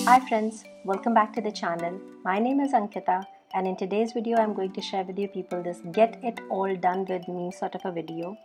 Hi friends, welcome back to the channel. My name is Ankita and in today's video I'm going to share with you people this get it all done with me sort of a video.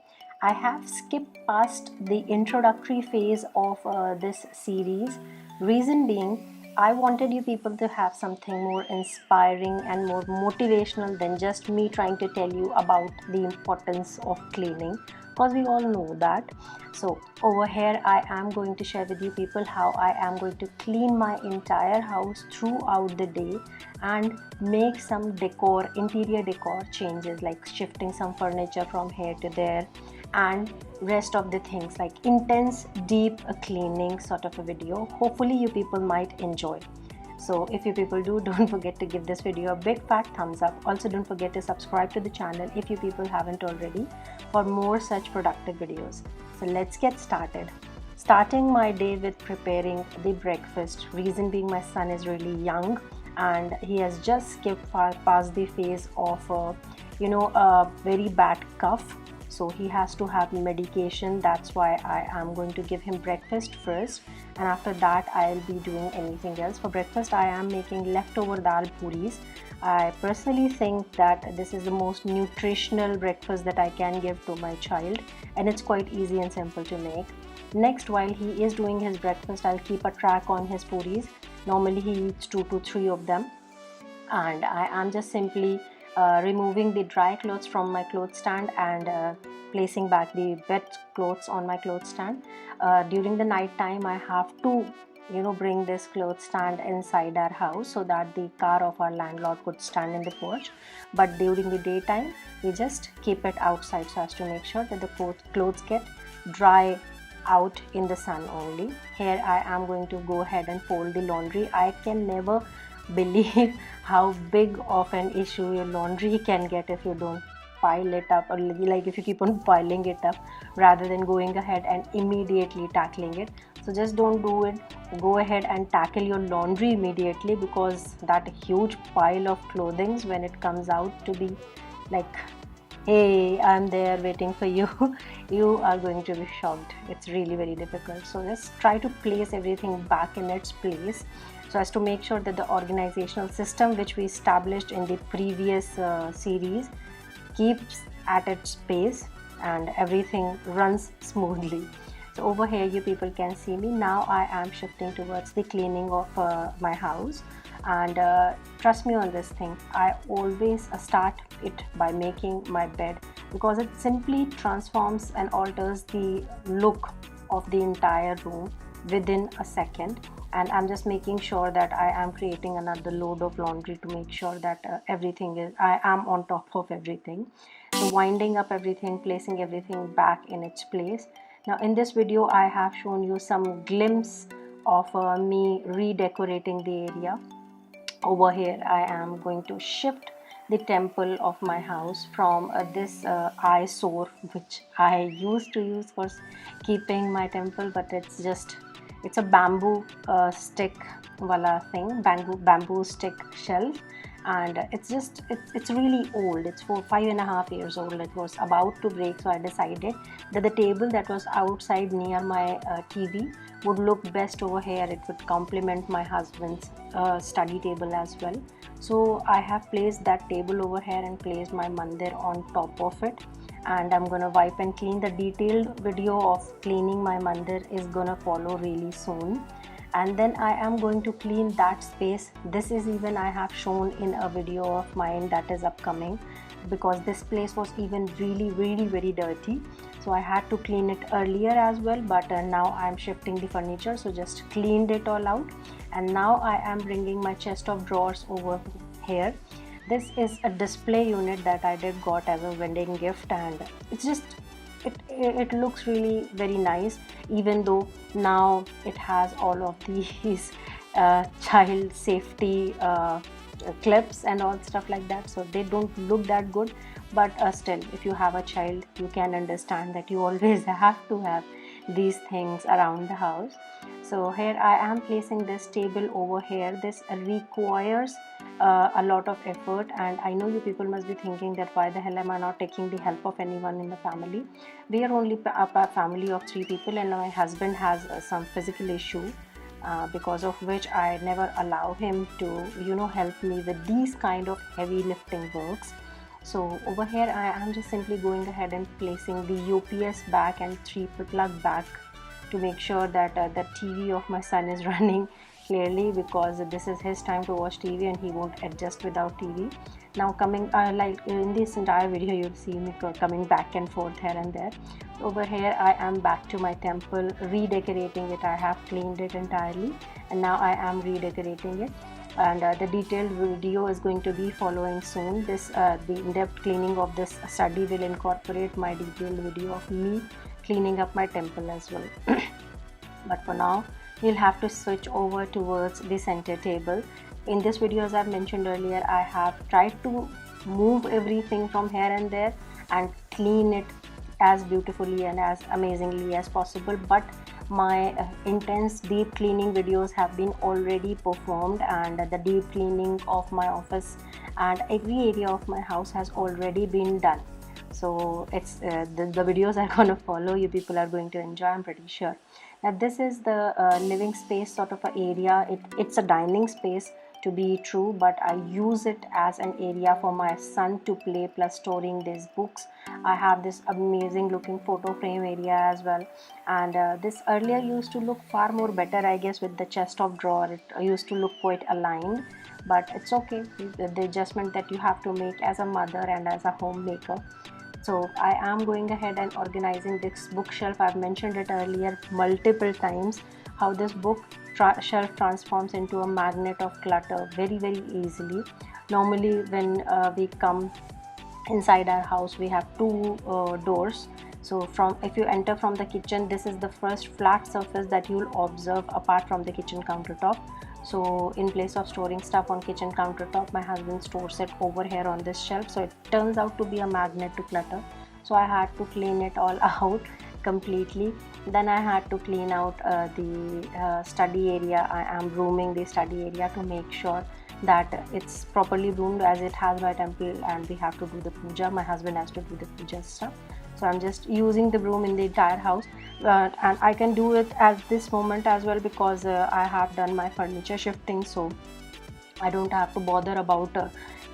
I have skipped past the introductory phase of this series. Reason being, I wanted you people to have something more inspiring and more motivational than just me trying to tell you about the importance of cleaning, because we all know that. So over here I am going to share with you people how I am going to clean my entire house throughout the day and make some interior decor changes, like shifting some furniture from here to there and rest of the things, like intense deep cleaning sort of a video. Hopefully you people might enjoy. So if you people do, don't forget to give this video a big fat thumbs up. Also don't forget to subscribe to the channel if you people haven't already for more such productive videos. So let's get started. Starting my day with preparing the breakfast. Reason being, my son is really young and he has just skipped past the phase of a very bad cough. So he has to have medication. That's why I am going to give him breakfast first, and after that I'll be doing anything else. For breakfast I am making leftover dal puris. I personally think that this is the most nutritional breakfast that I can give to my child, and it's quite easy and simple to make. Next, while he is doing his breakfast, I'll keep a track on his puris. Normally he eats 2 to 3 of them, and I am just simply removing the dry clothes from my clothes stand and placing back the wet clothes on my clothes stand. During the night time I have to bring this clothes stand inside our house so that the car of our landlord could stand in the porch, but during the daytime we just keep it outside so as to make sure that the clothes get dry out in the sun only. Here I am going to go ahead and fold the laundry. I can never believe how big of an issue your laundry can get if you don't pile it up, or like if you keep on piling it up rather than going ahead and immediately tackling it. So just don't do it. Go ahead and tackle your laundry immediately, because that huge pile of clothing, when it comes out to be like, hey, I'm there waiting for you, you are going to be shocked. It's really very difficult. So just try to place everything back in its place so as to make sure that the organizational system which we established in the previous series keeps at its pace and everything runs smoothly. So over here you people can see me now. I am shifting towards the cleaning of my house, and trust me on this thing, I always start it by making my bed, because it simply transforms and alters the look of the entire room within a second. And I'm just making sure that I am creating another load of laundry to make sure that I am on top of everything. So winding up everything, placing everything back in its place. Now in this video I have shown you some glimpse of me redecorating the area. Over here I am going to shift the temple of my house from this eyesore which I used to use for keeping my temple, but it's a bamboo stick wala thing, bamboo stick shelf, and it's really old. It's 5.5 years old. It was about to break, so I decided that the table that was outside near my TV would look best over here. It would complement my husband's study table as well. So I have placed that table over here and placed my mandir on top of it, and I'm gonna wipe and clean. The detailed video of cleaning my mandir is gonna follow really soon, and then I am going to clean that space. This is even I have shown in a video of mine that is upcoming, because this place was even really very dirty, so I had to clean it earlier as well, but now I am shifting the furniture, so just cleaned it all out. And now I am bringing my chest of drawers over here. This is a display unit that I did got as a wedding gift, and it looks really very nice, even though now it has all of these child safety clips and all stuff like that, so they don't look that good. But still, if you have a child, you can understand that you always have to have these things around the house. So here I am placing this table over here. This requires a lot of effort, and I know you people must be thinking that why the hell am I not taking the help of anyone in the family. We are only a family of 3 people, and my husband has some physical issue because of which I never allow him to help me with these kind of heavy lifting works. So over here I am just simply going ahead and placing the UPS back and 3 plug back to make sure that the TV of my son is running clearly, because this is his time to watch TV and he won't adjust without TV. Now coming like in this entire video you'll see me coming back and forth here and there. Over here I am back to my temple, redecorating it. I have cleaned it entirely and now I am redecorating it, and the detailed video is going to be following soon. This the in-depth cleaning of this study will incorporate my detailed video of me cleaning up my temple as well. But for now you'll have to switch over towards the center table. In this video, as I've mentioned earlier, I have tried to move everything from here and there and clean it as beautifully and as amazingly as possible, but my intense deep cleaning videos have been already performed, and the deep cleaning of my office and every area of my house has already been done. So it's the videos are going to follow. You people are going to enjoy, I'm pretty sure. Now this is the living space sort of an area. It's a dining space to be true, but I use it as an area for my son to play plus storing these books. I have this amazing looking photo frame area as well, and this earlier used to look far more better, I guess, with the chest of drawer. It used to look quite aligned, but it's okay, the adjustment that you have to make as a mother and as a homemaker. So I am going ahead and organizing this bookshelf. I've mentioned it earlier multiple times how this shelf transforms into a magnet of clutter very easily. Normally when we come inside our house, we have two doors. So if you enter from the kitchen, this is the first flat surface that you'll observe apart from the kitchen countertop. So in place of storing stuff on kitchen countertop, my husband stores it over here on this shelf. So it turns out to be a magnet to clutter. So I had to clean it all out completely. Then I had to clean out the study area. I am brooming the study area to make sure that it's properly broomed, as it has my temple and we have to do the puja. My husband has to do the puja stuff. So I'm just using the broom in the entire house, and I can do it at this moment as well because I have done my furniture shifting, so I don't have to bother about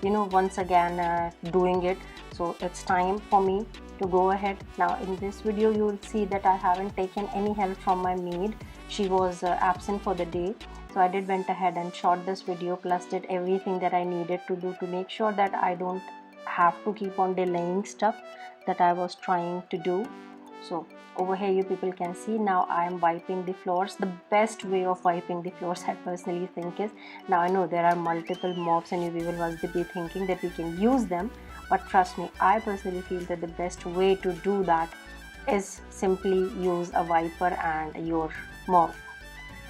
once again doing it. So it's time for me to go ahead. Now in this video you will see that I haven't taken any help from my maid. She was absent for the day, so I went ahead and shot this video plus did everything that I needed to do to make sure that I don't have to keep on delaying stuff that I was trying to do. So over here you people can see now I am wiping the floors. The best way of wiping the floors, I personally think, is, now I know there are multiple mops and you people must be thinking that we can use them, but trust me, I personally feel that the best way to do that is simply use a wiper and your mop.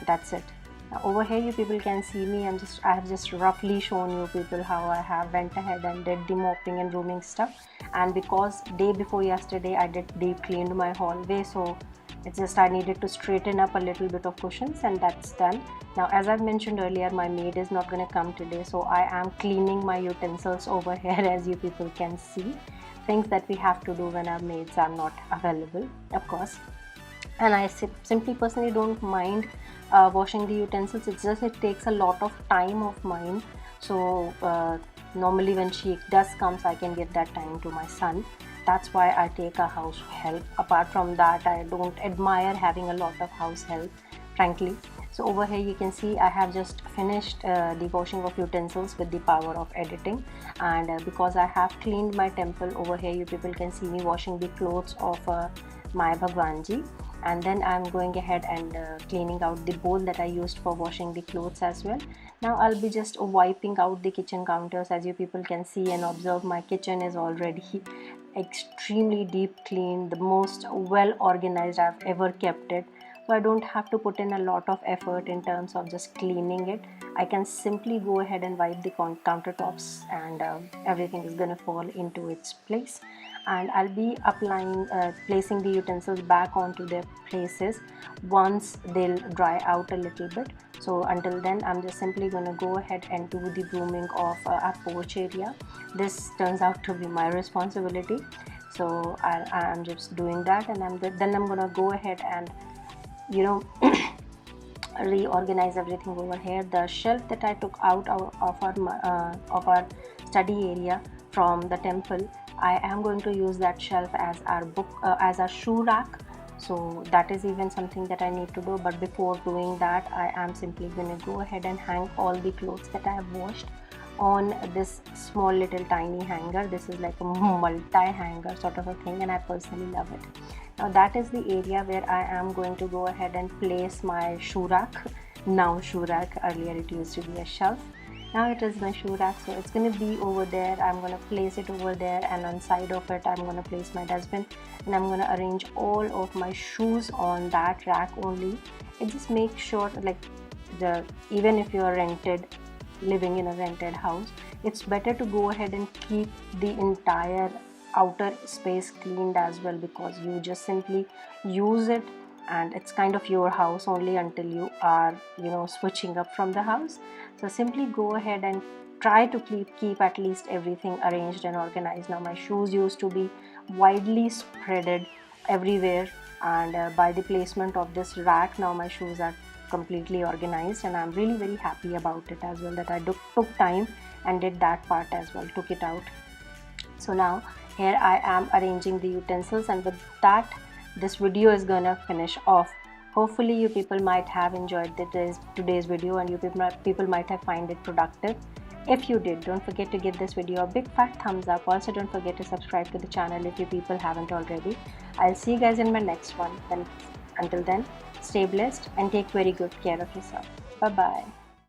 That's it. Now over here you people can see me, I have just roughly shown you people how I have went ahead and did the mopping and brooming stuff. And because day before yesterday I did deep cleaned my hallway, so it's just I needed to straighten up a little bit of cushions, and that's done. Now as I've mentioned earlier, my maid is not going to come today, so I am cleaning my utensils over here, as you people can see. Things that we have to do when our maids are not available, of course. And I simply personally don't mind washing the utensils. It's just it takes a lot of time of mine. So normally when she does comes, I can give that time to my son. That's why I take a house help. Apart from that, I don't admire having a lot of house help, frankly. So over here you can see I have just finished the washing of utensils with the power of editing, and because I have cleaned my temple, over here you people can see me washing the clothes of my Bhagwanji. And then I'm going ahead and cleaning out the bowl that I used for washing the clothes as well. Now I'll be just wiping out the kitchen counters. As you people can see and observe, my kitchen is already extremely deep clean, the most well organized I've ever kept it. So I don't have to put in a lot of effort in terms of just cleaning it. I can simply go ahead and wipe the countertops, and everything is gonna fall into its place. And I'll be placing the utensils back onto their places once they'll dry out a little bit. So until then, I'm just simply gonna go ahead and do the brooming of our porch area. This turns out to be my responsibility, so I'm just doing that, and then I'm gonna go ahead and reorganize everything over here. The shelf that I took out of our study area from the temple, I am going to use that shelf as our as our shoe rack. So that is even something that I need to do. But before doing that, I am simply going to go ahead and hang all the clothes that I have washed on this small little tiny hanger. This is like a multi-hanger sort of a thing, and I personally love it. Now that is the area where I am going to go ahead and place my shoe rack. Now shoe rack, earlier it used to be a shelf. Now it is my shoe rack, so it's going to be over there. I'm going to place it over there, and on side of it I'm going to place my dustbin, and I'm going to arrange all of my shoes on that rack only. It just makes sure, like, even if you are living in a rented house, it's better to go ahead and keep the entire outer space cleaned as well, because you just simply use it and it's kind of your house only until you are, switching up from the house. So simply go ahead and try to keep at least everything arranged and organized. Now my shoes used to be widely spreaded everywhere, and by the placement of this rack, now my shoes are completely organized, and I'm really very happy about it as well, that I took time and did that part as well, took it out. So now here I am arranging the utensils, and with that this video is gonna finish off. Hopefully you people might have enjoyed today's video, and you people might have find it productive. If you did, don't forget to give this video a big fat thumbs up. Also don't forget to subscribe to the channel if you people haven't already. I'll see you guys in my next one. Until then, stay blessed and take very good care of yourself. Bye bye.